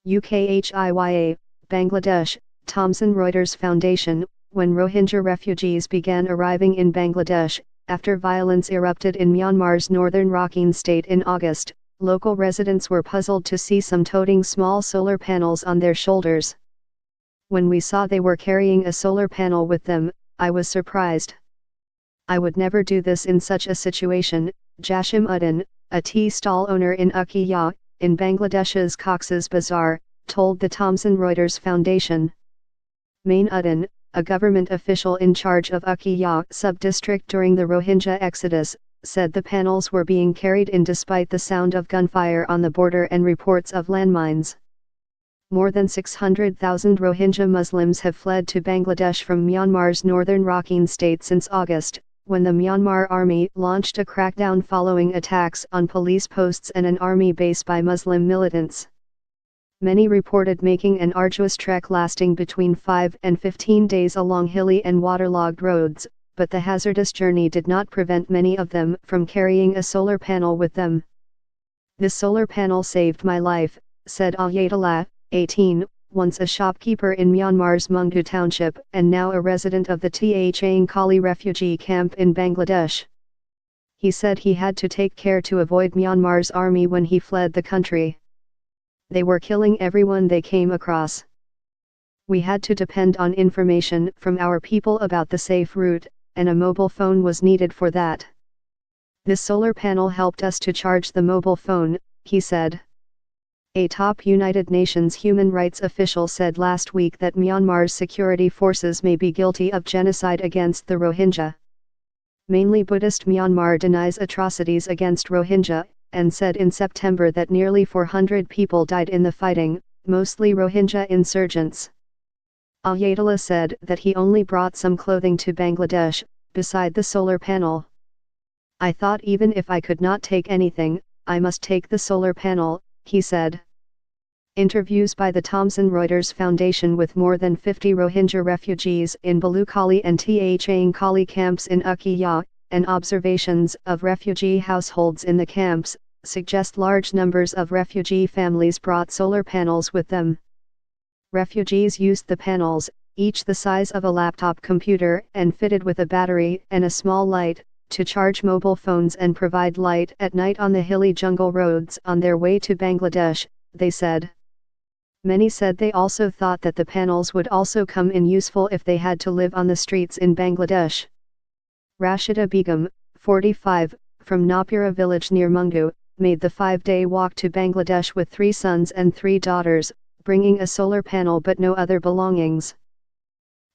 UKHIYA, Bangladesh, Thomson Reuters Foundation. When Rohingya refugees began arriving in Bangladesh, after violence erupted in Myanmar's northern Rakhine state in August, local residents were puzzled to see some toting small solar panels on their shoulders. When we saw they were carrying a solar panel with them, I was surprised. I would never do this in such a situation, Jashim Uddin, a tea stall owner in Ukhiya, in Bangladesh's Cox's Bazar, told the Thomson Reuters Foundation. Main Uddin, a government official in charge of Ukhiya sub-district during the Rohingya exodus, said the panels were being carried in despite the sound of gunfire on the border and reports of landmines. More than 600,000 Rohingya Muslims have fled to Bangladesh from Myanmar's northern Rakhine state since August, when the Myanmar army launched a crackdown following attacks on police posts and an army base by Muslim militants. Many reported making an arduous trek lasting between 5 and 15 days along hilly and waterlogged roads, but the hazardous journey did not prevent many of them from carrying a solar panel with them. "This solar panel saved my life," said Ayatollah, 18, once a shopkeeper in Myanmar's Mungdu township and now a resident of the Thangkali refugee camp in Bangladesh. He said he had to take care to avoid Myanmar's army when he fled the country. They were killing everyone they came across. We had to depend on information from our people about the safe route, and a mobile phone was needed for that. This solar panel helped us to charge the mobile phone, he said. A top United Nations human rights official said last week that Myanmar's security forces may be guilty of genocide against the Rohingya. Mainly Buddhist Myanmar denies atrocities against Rohingya, and said in September that nearly 400 people died in the fighting, mostly Rohingya insurgents. Ayatollah said that he only brought some clothing to Bangladesh, beside the solar panel. "I thought even if I could not take anything, I must take the solar panel," he said. Interviews by the Thomson Reuters Foundation with more than 50 Rohingya refugees in Balukhali and Thangkali camps in Ukhiya, and observations of refugee households in the camps, suggest large numbers of refugee families brought solar panels with them. Refugees used the panels, each the size of a laptop computer and fitted with a battery and a small light, to charge mobile phones and provide light at night on the hilly jungle roads on their way to Bangladesh, they said. Many said they also thought that the panels would also come in useful if they had to live on the streets in Bangladesh. Rashida Begum, 45, from Napura village near Mungdu, made the 5-day walk to Bangladesh with 3 sons and 3 daughters, bringing a solar panel but no other belongings.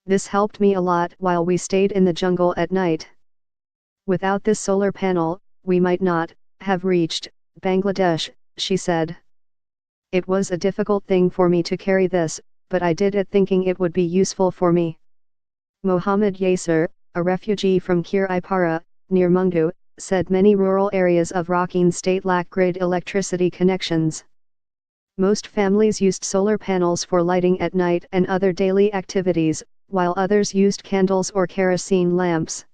"This helped me a lot while we stayed in the jungle at night. Without this solar panel, we might not have reached Bangladesh," she said. "It was a difficult thing for me to carry this, but I did it thinking it would be useful for me." Mohammed Yasser, a refugee from Kiripara, near Mungdu, said many rural areas of Rakhine state lack grid electricity connections. Most families used solar panels for lighting at night and other daily activities, while others used candles or kerosene lamps.